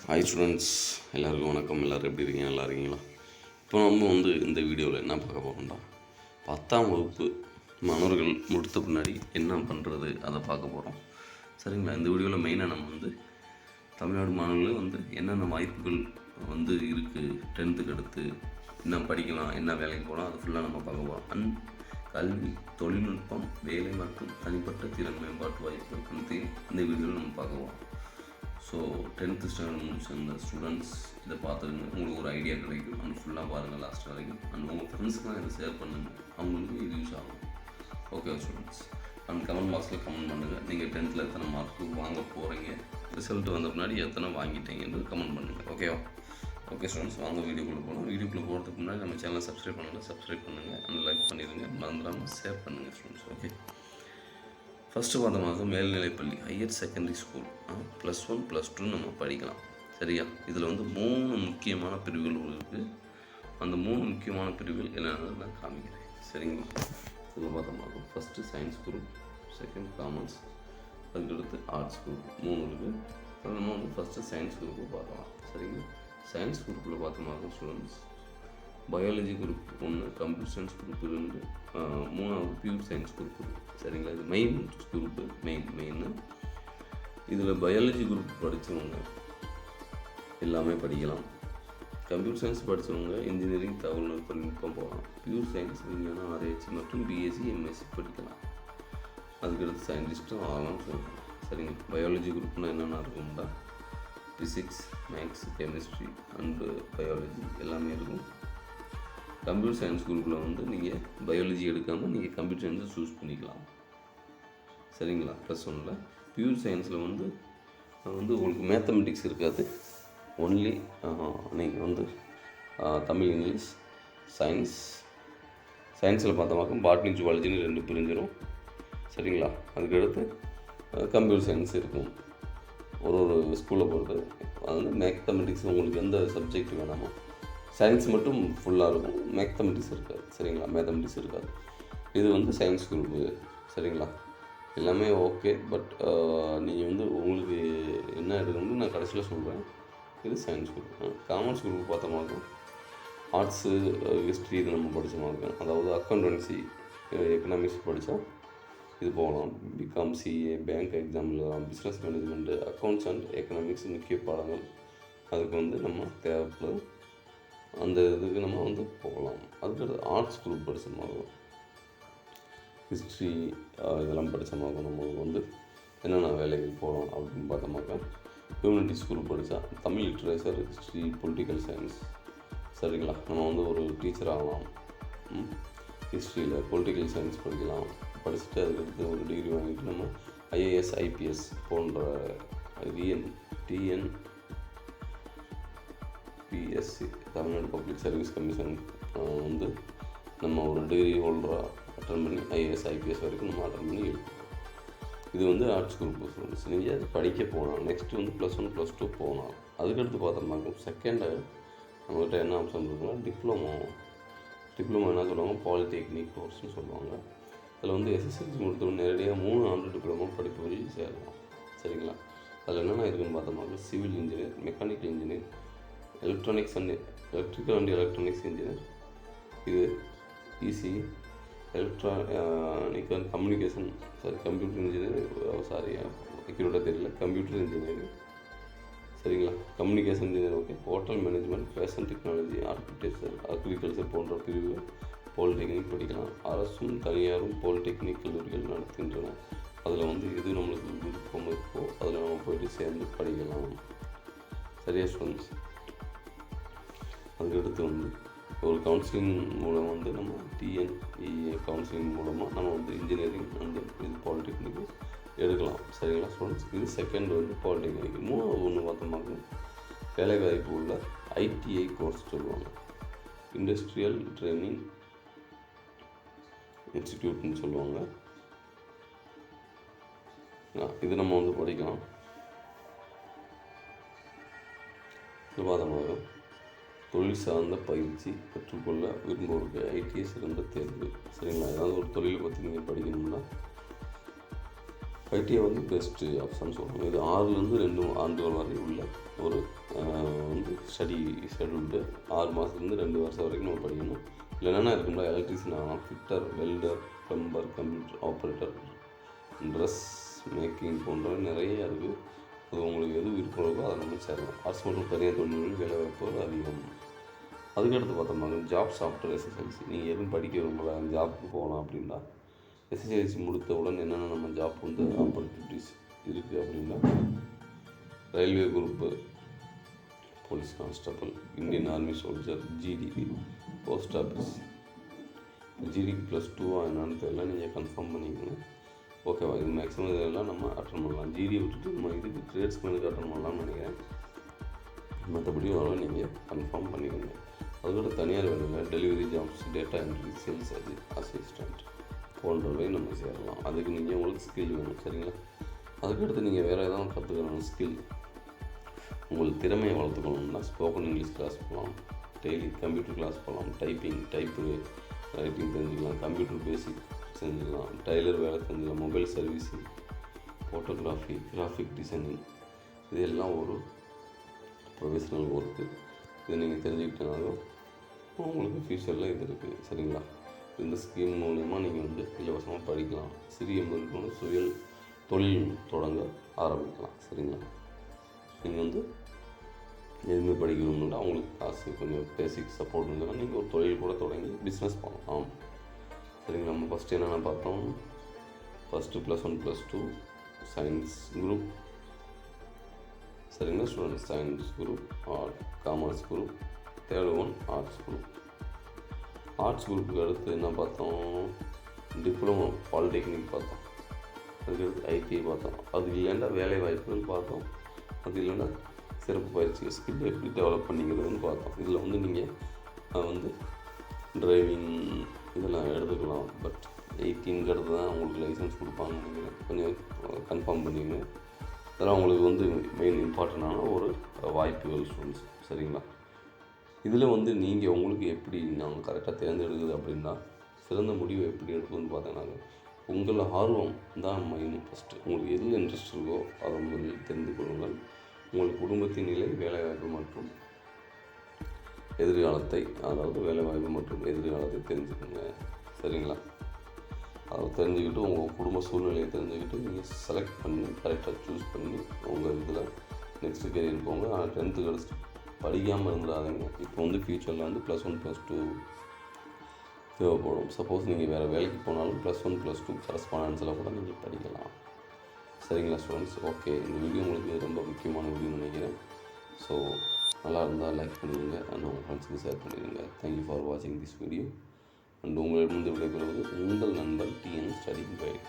Hi students, எல்லாருக்கும் வணக்கம். எல்லோரும் எப்படி இருக்கீங்க? நல்லா இருக்கீங்களா? இப்போ நம்ம இந்த வீடியோவில் என்ன பார்க்க போகிறோம்டா, 10ஆம் வகுப்பு மாணவர்கள் முடித்த பின்னாடி என்ன பண்ணுறது அதை பார்க்க போகிறோம். சரிங்களா? இந்த வீடியோவில் மெயினாக நம்ம தமிழ்நாடு மாணவர்கள் என்னென்ன வாய்ப்புகள் இருக்குது, 10th அடுத்து என்ன படிக்கலாம், என்ன வேலைக்கு போகலாம், அது ஃபுல்லாக நம்ம பார்க்க போகிறோம். கல்வி, தொழில்நுட்பம், வேலை மற்றும் தனிப்பட்ட திறன் மேம்பாட்டு வாய்ப்புகள் பற்றி இந்த வீடியோவில் நம்ம பார்க்க போகிறோம். ஸோ 10th ஸ்டாண்டர்ட் முடிச்ச அந்த ஸ்டூடெண்ட்ஸ் இதை பார்த்துருங்க, உங்களுக்கு ஒரு ஐடியா கிடைக்கும். அண்ட் ஃபுல்லாக பாருங்கள் லாஸ்ட் வரைக்கும். அண்ட் உங்கள் ஃப்ரெண்ட்ஸ்க்குலாம் இதை ஷேர் பண்ணுங்கள், அவங்களுக்கு இது யூஸ் ஆகும். ஓகே ஸ்டூடெண்ட்ஸ், அண்ட் கமெண்ட் பாக்ஸில் கமெண்ட் பண்ணுங்கள். நீங்கள் 10th எத்தனை மார்க்கு வாங்க போகிறீங்க, ரிசல்ட் வந்த முன்னாடி எத்தனை வாங்கிட்டீங்கன்னு கமெண்ட் பண்ணுங்கள். ஓகேவா? ஓகே ஸ்டூடெண்ட்ஸ், வாங்க வீடியோக்குள்ளே போகலாம். வீடியோக்குள்ளே போகிறதுக்கு முன்னாடி நம்ம சேனலை சப்ஸ்கிரைப் பண்ணுங்கள், அண்ட் லைக் பண்ணிடுங்க, மறந்துடாமல் ஷேர் பண்ணுங்கள் ஸ்டூடெண்ட்ஸ். ஓகே, ஃபஸ்ட்டு பார்த்தோமாக மேல்நிலைப்பள்ளி, ஹையர் செகண்டரி ஸ்கூல், +1 +2 நம்ம படிக்கலாம். சரியா? இதில் 3 முக்கியமான பிரிவுகள் இருக்குது. அந்த 3 முக்கியமான பிரிவுகள் என்னென்னு நான் காமிக்கிறேன். சரிங்களா? இதில் பார்த்தோம்னா first science group, second commerce, அதுக்கடுத்து ஆர்ட்ஸ் குரூப் 3 இருக்குது. அதில் நம்ம ஃபஸ்ட்டு சயின்ஸ் குரூப்பு பார்க்கலாம். சரிங்களா? சயின்ஸ் குரூப்பில் பார்த்தோம்னா students biology group 1, computer science group 2, 3வது பியூர் சயின்ஸ் குரூப் இருக்குது. சரிங்களா? இது மெயின் குரூப்பு, மெயின். இதில் பயாலஜி குரூப் படித்தவங்க எல்லாமே படிக்கலாம். கம்ப்யூட்டர் சயின்ஸ் படித்தவங்க இன்ஜினியரிங், தகவல் தொழில்நுட்பம் போகலாம். பியூர் சயின்ஸ் விஞ்ஞானம், ஆராய்ச்சி மற்றும் பிஎஸ்சி, எம்எஸ்சி படிக்கலாம். அதுக்கடுத்து சயின்டிஸ்ட்டும் ஆகலாம் சொல்லலாம். சரிங்க? பயாலஜி குரூப்னால் என்னென்ன இருக்கும்டா, physics, maths, chemistry and biology எல்லாமே இருக்கும். கம்ப்யூட்டர் சயின்ஸ் குரூப்பில் நீங்கள் பயாலஜி எடுக்காமல் நீங்கள் கம்ப்யூட்டர் சயின்ஸை சூஸ் பண்ணிக்கலாம். சரிங்களா? +1. பியூர் சயின்ஸில் உங்களுக்கு மேத்தமெட்டிக்ஸ் இருக்காது. ஒன்லி நீங்கள் தமிழ், இங்கிலீஷ், சயின்ஸில் பார்த்தோம்னா பாட்னி, ஜுவாலஜின்னு 2 பிரிஞ்சிடும். சரிங்களா? அதுக்கடுத்து கம்ப்யூட்டர் சயின்ஸ் இருக்கும். ஒரு ஸ்கூலில் பொறுத்து மேத்தமெட்டிக்ஸ் உங்களுக்கு எந்த சப்ஜெக்ட் வேணாமோ, சயின்ஸ் மட்டும் ஃபுல்லாக இருக்கும், மேத்தமெட்டிக்ஸ் இருக்காது. சரிங்களா? மேத்தமெட்டிக்ஸ் இருக்காது. இது சயின்ஸ் குரூப்பு. சரிங்களா? எல்லாமே ஓகே. பட் நீங்கள் உங்களுக்கு என்ன எடுக்கணும்னு நான் கடைசியில் சொல்கிறேன். இது சயின்ஸ் குரூப். காமர்ஸ் குரூப் பார்த்தோம்னா ஆர்ட்ஸு, ஹிஸ்ட்ரி இது நம்ம படித்தோம்னா, அதாவது அக்கௌண்டன்சி, எக்கனாமிக்ஸ் படித்தா இது போகலாம். பிகாம், சிஏ, பேங்க் எக்ஸாம் எழுதலாம். Business management, accounts and economics முக்கிய பாடங்கள். அதுக்கு நம்ம தேவைப்படுது. அந்த இதுக்கு நம்ம போகலாம். அதுக்கடுத்து ஆர்ட்ஸ் குரூப் படித்தோம்னா ஹிஸ்ட்ரி இதெல்லாம் படித்தோம்னா நம்மளுக்கு என்னென்ன வேலைகள் போகலாம் அப்படின்னு பார்த்தோம்னாக்கா, ஹியூமனிட்டிஸ் குரூப் படித்தா Tamil literature, history, political science. சரிங்களா? நம்ம ஒரு டீச்சர் ஆகலாம். ஹிஸ்ட்ரியில் பொலிட்டிக்கல் சயின்ஸ் படிக்கலாம். படிச்சுட்டு அதுக்கடுத்து ஒரு டிகிரி வாங்கிட்டு நம்ம ஐஏஎஸ், ஐபிஎஸ் போன்ற BSc, Tamil Nadu public service commission நம்ம ஒரு டிகிரி ஹோல்டராக அட்டன் பண்ணி ஐஏஎஸ், ஐபிஎஸ் வரைக்கும் நம்ம அட்டன் பண்ணி எடுக்கணும். இது ஆர்ட்ஸ் குரூப் ஸ்டூடெண்ட்ஸ். நீங்கள் அது படிக்க போகலாம். நெக்ஸ்ட்டு +1 +2 போகலாம். அதுக்கடுத்து பார்த்தோம்னா செகண்டு நம்மகிட்ட என்ன ஆப்ஷன் இருக்குன்னா டிப்ளமோ என்ன சொல்லுவாங்க, பாலிடெக்னிக் கோர்ஸ்னு சொல்லுவாங்க. அதில் எஸ்எஸ்எல்சி முடித்தவங்க நேரடியாக 3 ஆண்டு டிப்ளமோ படிப்பு வழி சேரலாம். சரிங்களா? அதில் என்னென்ன இருக்குதுன்னு பார்த்தோம்னா civil engineer, mechanical engineer, electrical and electronics engineer, இது EC, electronic and communication, computer engineer, அக்யூரேட்டாக தெரியல, கம்ப்யூட்டர் இன்ஜினியரிங். சரிங்களா? Communication engineer okay. Hotel management, fashion technology, architecture, agriculture போன்ற பிரிவுகள் பாலிடெக்னிக் படிக்கலாம். அரசும் தனியாரும் பாலிடெக்னிக் கல்லூரிகள் நடத்துகின்றன. அதில் எது நம்மளுக்கு விருப்பம் இருக்கோ அதில் நம்ம போய்ட்டு சேர்ந்து படிக்கலாம். சரியா ஸ்டூடெண்ட்ஸ்? அதுக்கடுத்து ஒரு கவுன்சிலிங் மூலம் நம்ம டிஎன்இஏ கவுன்சிலிங் மூலமாக நம்ம இன்ஜினியரிங் இது பாலிடெக்னிக் எடுக்கலாம். சரிங்களா ஸ்டூடெண்ட்ஸ்? இது செகண்ட் பாலிடெக்னிக். 3வது ஒன்று பார்த்தோம்னா வேலைவாய்ப்பு உள்ள ஐடிஐ கோர்ஸ் சொல்லுவாங்க, இண்டஸ்ட்ரியல் ட்ரைனிங் இன்ஸ்டிடியூட்னு சொல்லுவாங்க. இது நம்ம படிக்கலாம். இது பார்த்தோம்னா தொழில் சார்ந்த பயிற்சி பெற்றுக்கொள்ள விரும்புவோருக்கு ஐடிஐ சிறந்த தேர்வு. சரிங்களா? ஏதாவது ஒரு தொழிலை பற்றி நீங்கள் படிக்கணும்னா ஐடிஐ பெஸ்ட்டு ஆப்ஷன் சொல்லுவாங்க. இது 6லேருந்து 2 ஆண்டுகள் வரை உள்ள ஒரு ஸ்டடி ஷெடியூல்டு 6 மாதத்துலேருந்து 2 வருஷம் வரைக்கும் நம்ம படிக்கணும். இல்லை என்னென்ன இருக்கும்னா எலக்ட்ரிஷியன் ஆகலாம், fitter, welder, plumber, computer operator, dress making போன்ற நிறைய இருக்குது. அது உங்களுக்கு எது விருப்பம் இருக்கோ அதை நம்ம சேரலாம். ஆர்ட்ஸ் மற்றும் தனியார் தொழில்களில் வேலைவாய்ப்புகள் அதிகம். அதுக்கடுத்து பார்த்தோம்னா ஜாப்ஸ் ஆஃப்டர் எஸ்எஸ்எல்சி. நீங்கள் எதுவும் படிக்க விரும்பல, ஜாப்புக்கு போகலாம் அப்படின்னா எஸ்எஸ்எல்சி முடித்தவுடன் என்னென்ன நம்ம ஜாப் வந்து ஆப்பர்ச்சுனிட்டிஸ் இருக்குது அப்படின்னா railway group, police constable, Indian army soldier, GDP, post office. GDP +2 என்னன்னு தெரியல, நீங்கள் கன்ஃபார்ம் பண்ணிக்கணும். ஓகேவா? இது மேக்ஸிமம் இதெல்லாம் நம்ம அட்டன் பண்ணலாம். ஜிடியை விட்டுட்டு நம்ம இதுக்கு ட்ரேட்ஸ்மேனுக்கு அட்டன் பண்ணலாம்னு நினைக்கிறேன். மற்றபடி வரும் நீங்கள் கன்ஃபார்ம் பண்ணிக்கணும். அதுக்கடுத்து தனியார் வேலையில் delivery jobs, data entry, sales assistant போன்றவை நம்ம சேரலாம். அதுக்கு நீங்கள் உங்களுக்கு ஸ்கில் வேணும். சரிங்களா? அதுக்கடுத்து நீங்கள் வேறு ஏதாவது கற்றுக்கணும் ஸ்கில். உங்களுக்கு திறமையை வளர்த்துக்கணும்னா ஸ்போக்கன் இங்கிலீஷ் கிளாஸ் போகலாம், டெய்லி கம்ப்யூட்டர் கிளாஸ் போகலாம், டைப்பு ரைட்டிங் தெரிஞ்சுக்கலாம், கம்ப்யூட்டர் பேசிக் செஞ்சுக்கலாம், டைலர் வேலை செஞ்சுக்கலாம், mobile servicing, photography, graphic designing. இது எல்லாம் ஒரு ப்ரொஃபஷனல் ஒர்க்கு. இதை நீங்கள் தெரிஞ்சுக்கிட்டனாலும் உங்களுக்கு ஃப்யூச்சரில் இது இருக்குது. சரிங்களா? இந்த ஸ்கீம் மூலமா நீங்கள் வந்து இலவசமாக படிக்கலாம். சிறிய முதல் சுய தொழில் தொடங்க ஆரம்பிக்கலாம். சரிங்களா? நீங்கள் வந்து எதுவுமே படிக்கணும்னா அவங்களுக்கு காசு கொஞ்சம் பேசிக் சப்போர்ட் இருந்ததுன்னா நீங்கள் ஒரு தொழில் கூட தொடங்கி பிஸ்னஸ் பண்ணலாம். சரிங்களா? நம்ம ஃபஸ்ட்டு என்னென்ன பார்த்தோம்? First +1 +2 science group. சரிங்களா students? Science group, commerce group, third one arts group. Arts குரூப்புக்கு அடுத்து என்ன பார்த்தோம்? டிப்ளமோ பாலிடெக்னிக் பார்த்தோம். அதுக்கடுத்து ஐடிஐ பார்த்தோம். அது இல்லைன்னா வேலை வாய்ப்புகள் பார்த்தோம். அது இல்லைன்னா சிறப்பு பயிற்சி ஸ்கில் எப்படி டெவலப் பண்ணிக்கிறதுன்னு பார்த்தோம். இதில் வந்து நீங்கள் வந்து டிரைவிங் இதெல்லாம் எடுத்துக்கலாம். பட் 18 அடுத்து தான் உங்களுக்கு லைசன்ஸ் கொடுப்பாங்கன்னு நினைக்கிறேன். கொஞ்சம் கன்ஃபார்ம் பண்ணிங்க. அதெல்லாம் உங்களுக்கு வந்து மெயின் இம்பார்ட்டண்டான ஒரு வாய்ப்புகள் ஸ்டூடெண்ட்ஸ். சரிங்களா? இதில் வந்து நீங்கள் உங்களுக்கு எப்படி நாங்கள் கரெக்டாக தேர்ந்தெடுக்குது அப்படின்னா சிறந்த முடிவு எப்படி எடுக்குதுன்னு பார்த்தீங்கன்னா உங்கள் ஆர்வம் தான் மெயின். ஃபஸ்ட்டு உங்களுக்கு எதில் இன்ட்ரெஸ்ட் இருக்கோ அதை முதலில் தெரிந்து கொள்ளுங்கள். உங்கள் குடும்பத்தின் நிலை, வேலைவாய்ப்பு மற்றும் எதிர்காலத்தை, அதாவது வேலைவாய்ப்பு மற்றும் எதிர்காலத்தை தெரிஞ்சுக்கோங்க. சரிங்களா? அதை தெரிஞ்சுக்கிட்டு உங்கள் குடும்ப சூழ்நிலையை தெரிஞ்சுக்கிட்டு நீங்கள் செலக்ட் பண்ணி கரெக்டாக சூஸ் பண்ணி உங்கள் இதில் நெக்ஸ்ட்டு கெரியர் போங்க. ஆனால் 10th கிடச்சிட்டு படிக்காமல் இருந்துடாதீங்க. இப்போ வந்து ஃப்யூச்சரில் வந்து +1 +2 தேவைப்படும். சப்போஸ் நீங்கள் வேறு வேலைக்கு போனாலும் +1 +2 கரஸ்பாண்டன்ஸில் கூட நீங்கள் படிக்கலாம். சரிங்களா ஸ்டூடெண்ட்ஸ்? ஓகே, இந்த வீடியோ உங்களுக்கு ரொம்ப முக்கியமான வீடியோன்னு நினைக்கிறேன். ஸோ நல்லா இருந்தால் லைக் பண்ணிடுங்க அண்ட் உங்கள் ஃப்ரெண்ட்ஸுக்கு ஷேர் பண்ணிடுங்க. தேங்க்யூ ஃபார் வாட்சிங் திஸ் வீடியோ. அண்ட் உங்களிடமிருந்து விடைபெறுவது உங்கள் நண்பர் TN ஸ்டடி கைட்.